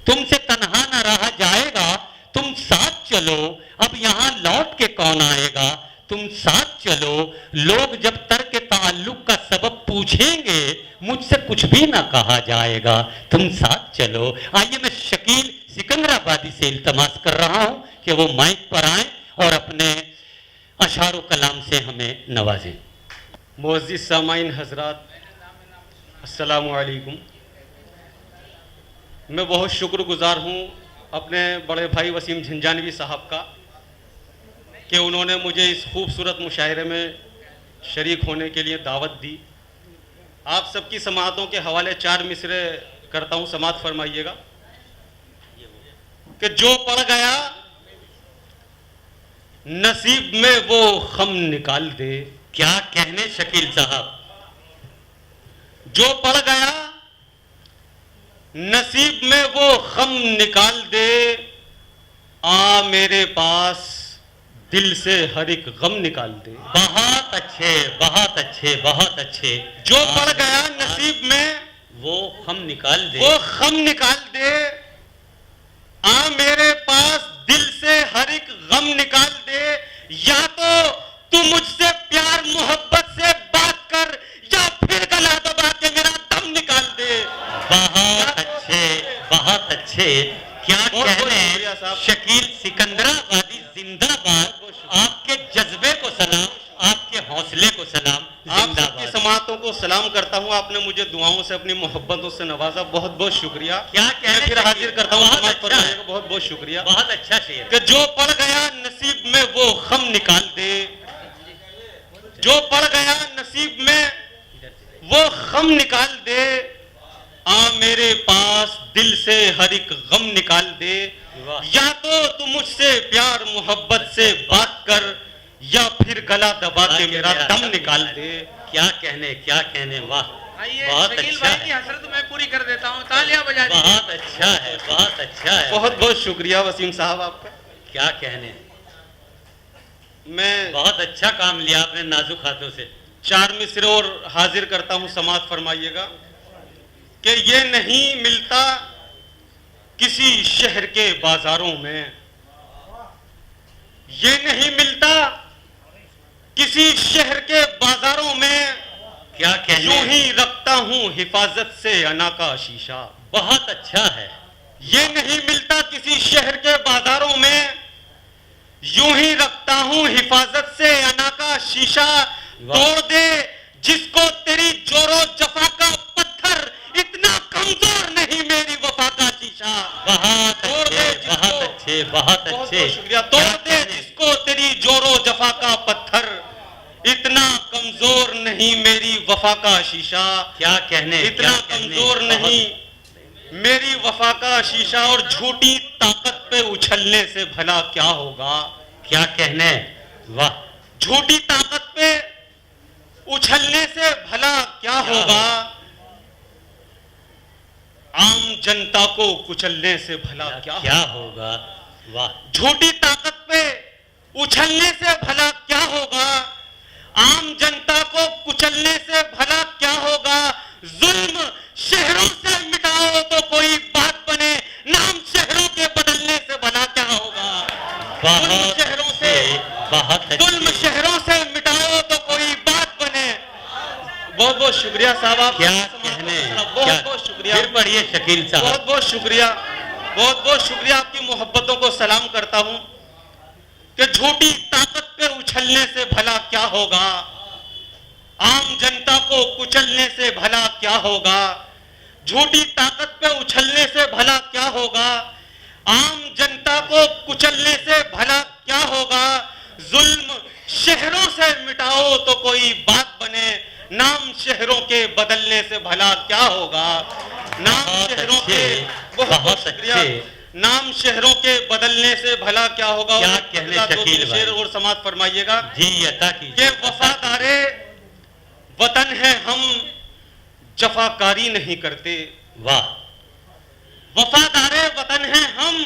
तुमसे तन्हा न रहा जाएगा, तुम साथ चलो, अब यहाँ लौट के कौन आएगा, तुम साथ चलो। लोग जब तर्क ताल्लुक का सबब पूछेंगे, मुझसे कुछ भी ना कहा जाएगा, तुम साथ चलो। आइए मैं शकील सिकंदराबादी से इल्तमास कर रहा हूं कि वो माइक पर आए और अपने अशारो कलाम से हमें नवाजें। मुअज़्ज़िज़ सामाईन हज़रात, अस्सलामु अलैकुम। मैं बहुत शुक्रगुज़ार हूँ अपने बड़े भाई वसीम झंझानवी साहब का कि उन्होंने मुझे इस खूबसूरत मुशायरे में शरीक होने के लिए दावत दी। आप सबकी समाअतों के हवाले 4 मिसरे करता हूँ, समाअत फरमाइएगा। कि जो पड़ गया नसीब में वो खम निकाल दे। क्या कहने शकील साहब, जो पड़ गया नसीब में वो खम निकाल दे, आ मेरे पास दिल से हर एक गम निकाल दे। बहुत अच्छे, बहुत अच्छे, बहुत अच्छे। जो पड़ गया नसीब में वो खम निकाल दे, वो खम निकाल दे, आ मेरे पास दिल से हर एक गम निकाल दे। या तो तू मुझसे प्यार मोहब्बत से बात कर, या फिर गला दबा के मेरा दम निकाल दे। बहुत अच्छे, बहुत अच्छे। क्या कहने शकील सिकंदराबादी जिंदाबाद। आपके जज्बे को सलाम, आपके हौसले को सलाम। आप सबकी समाअतों को सलाम करता हूँ। आपने मुझे दुआओं से अपनी मोहब्बतों से नवाजा, बहुत बहुत शुक्रिया। क्या कहने फिर हाजिर करता हूँ, बहुत अच्छा है, बहुत बहुत शुक्रिया। बहुत अच्छा शेर। कि जो पड़ गया नसीब में वो खम निकाल दे, जो पड़ गया नसीब में वो खम निकाल दे, आ मेरे पास दिल से हर एक गम निकाल दे। या तो तू मुझसे प्यार मोहब्बत से बात कर, या फिर गला दबा के मेरा दम निकाल दे। क्या कहने, क्या कहने, वाह, बहुत शकील अच्छा भाई की है, हसरत मैं पूरी कर देता हूँ, तालियां बजा दीजिए। बहुत अच्छा है, बहुत अच्छा है। बहुत बहुत शुक्रिया वसीम साहब आपका। क्या कहने, मैं बहुत अच्छा काम लिया आपने नाजुक हाथों से। 4 मिसरे और हाजिर करता हूँ, समाअत फरमाइएगा। कि ये नहीं मिलता किसी शहर के बाजारों में, ये नहीं मिलता किसी शहर के बाजारों में, क्या कहने, यूं ही रखता हूँ हिफाजत से अना का शीशा। बहुत अच्छा है। ये नहीं मिलता किसी शहर के बाजारों में, यूं ही रखता हूँ हिफाजत से अना का शीशा। तोड़ दे जिसको तेरी जोरो जफा का पत्थर, इतना कमजोर नहीं मेरी वफा का शीशा। बहुत तोड़ दे अच्छे, बहुत अच्छे, बहुत बहुत अच्छे। बहुत शुक्रिया। तोड़ दे जिसको तेरी जोरो जफा का पत्थर, इतना कमजोर नहीं मेरी वफा का शीशा। क्या कहने, इतना क्या कहने, कमजोर नहीं मेरी वफा का शीशा। और झूठी ताकत पे उछलने से भला क्या होगा। क्या कहने, वाह, झूठी ताकत पे उछलने से भला क्या होगा। आम जनता को कुचलने से भला क्या होगा, वाह, झूठी ताकत पे उछलने से भला क्या होगा। आम जनता को कुचलने से भला क्या होगा। जुल्म शहरों से मिटाओ तो कोई बात बने, नाम शहरों के बदलने से भला क्या होगा। बहुत शहरों से, बहुत जुल्म शहरों से मिटाओ तो कोई बात बने। बहुत बहुत शुक्रिया साहब, आप क्या कहने, बहुत बहुत शुक्रिया। फिर पढ़िए शकील साहब। बहुत बहुत शुक्रिया, बहुत बहुत शुक्रिया। आपकी मोहब्बतों को सलाम करता हूं कि झूठी ताकत पे उछलने से भला क्या होगा। आम जनता को कुचलने से भला क्या होगा। झूठी ताकत पे उछलने से भला क्या होगा। आम जनता को कुचलने से भला क्या होगा। जुल्म शहरों से मिटाओ तो कोई बात बने, नाम शहरों के बदलने से भला क्या होगा। नाम शहरों के, बहुत शुक्रिया। नाम शहरों के बदलने से भला क्या होगा। क्या कहने शकील भाई, शेर और समाअत फरमाइएगा। जी अता कीजिए। ये वफादारे वतन है, हम जफाकारी नहीं करते। वाह, वफादारे वतन है, हम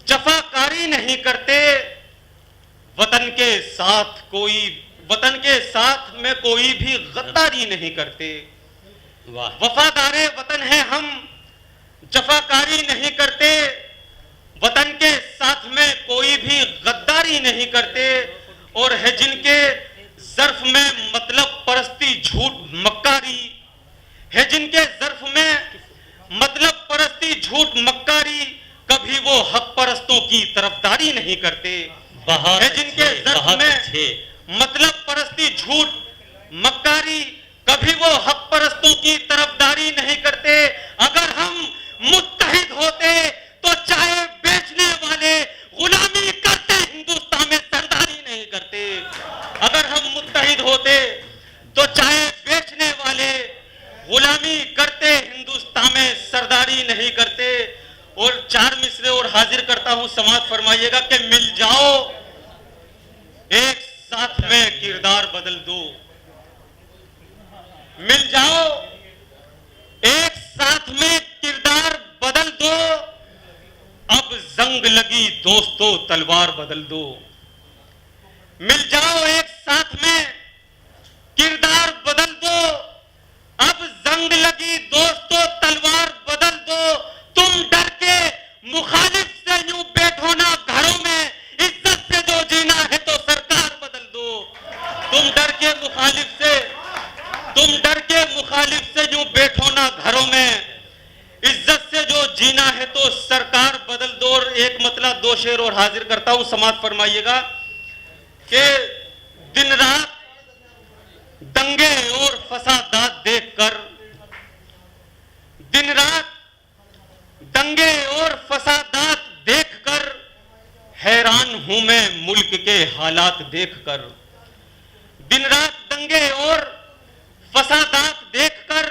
जफाकारी नहीं करते। वतन के साथ कोई, वतन के साथ में कोई भी गद्दारी नहीं करते। वाह, वफादारे वतन है, हम जफाकारी नहीं करते, वतन के साथ में कोई भी गद्दारी नहीं करते, और है जिनके ज़र्फ में मतलब परस्ती झूठ मक्कारी, है जिनके ज़र्फ में मतलब परस्ती झूठ मक्कारी, कभी वो हक परस्तों की तरफदारी नहीं करते। है जिनके ज़र्फ में मतलब परस्ती झूठ मक्कारी, कभी वो हक परस्तों की तरफदारी नहीं करते। अगर हम मुत्तहिद होते तो चाहे बेचने वाले गुलामी करते, हिंदुस्तान में सरदारी नहीं करते। अगर हम मुत्तहिद होते तो चाहे बेचने वाले गुलामी करते, हिंदुस्तान में सरदारी नहीं करते। और 4 मिसरे और हाजिर करता हूं, समाप्त फरमाइएगा कि मिल जाओ एक साथ में किरदार बदल दो, मिल जाओ एक साथ में किरदार बदल दो, अब जंग लगी दोस्तों तलवार बदल दो। मिल जाओ एक साथ में किरदार बदल दो, अब जंग लगी दोस्तों तलवार बदल दो। तुम डर के मुखालिफ से यूं बैठो ना घरों में, इज्जत से जो जीना है तो सरकार बदल दो। तुम डर के मुखालिफ से यूं बैठो ना घरों में, इज्जत से जो जीना है तो सरकार बदल दो। और एक मतलब 2 शेर और हाजिर करता हूं, समाप्त फरमाइएगा कि दिन रात दंगे और फसादात देखकर, दिन रात दंगे और फसादात देखकर हैरान हूं मैं मुल्क के हालात देखकर। दिन रात दंगे और फसादात देखकर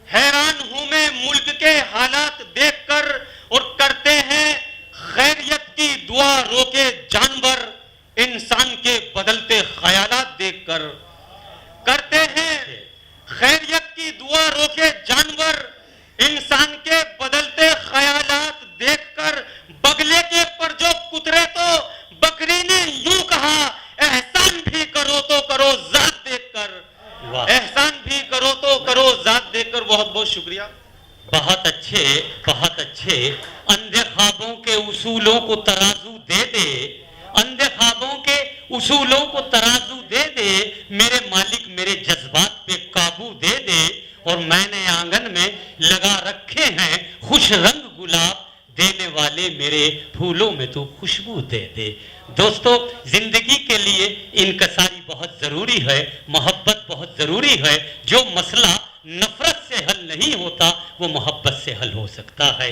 हैरान हूं मैं मुल्क के हालात देखकर। और करते हैं खैरियत की दुआ रोके जानवर, इंसान के बदलते ख्यालात देखकर। करते हैं खैरियत की दुआ रोके जानवर, इंसान के बदलते ख्यालात देखकर। बगले के पर जो कुतरे तो बकरी ने यूं कहा, एहसान भी करो तो करो जात देखकर। एहसान भी करो तो करो जात देखकर। बहुत बहुत शुक्रिया। बहुत अच्छे, बहुत अच्छे। अंधे ख्वाबों के उसूलों को तराजू दे दे, अंधे ख्वाबों के उसूलों को तराजू दे दे, मेरे मालिक मेरे जज्बात पे काबू दे दे। और मैंने आंगन में लगा रखे हैं खुश रंग गुलाब, देने वाले मेरे फूलों में तो खुशबू दे दे। दोस्तों, जिंदगी के लिए इनकसारी बहुत जरूरी है, मोहब्बत बहुत जरूरी है। जो मसला नफरत से हल नहीं होता वो मोहब्बत से हल हो सकता है।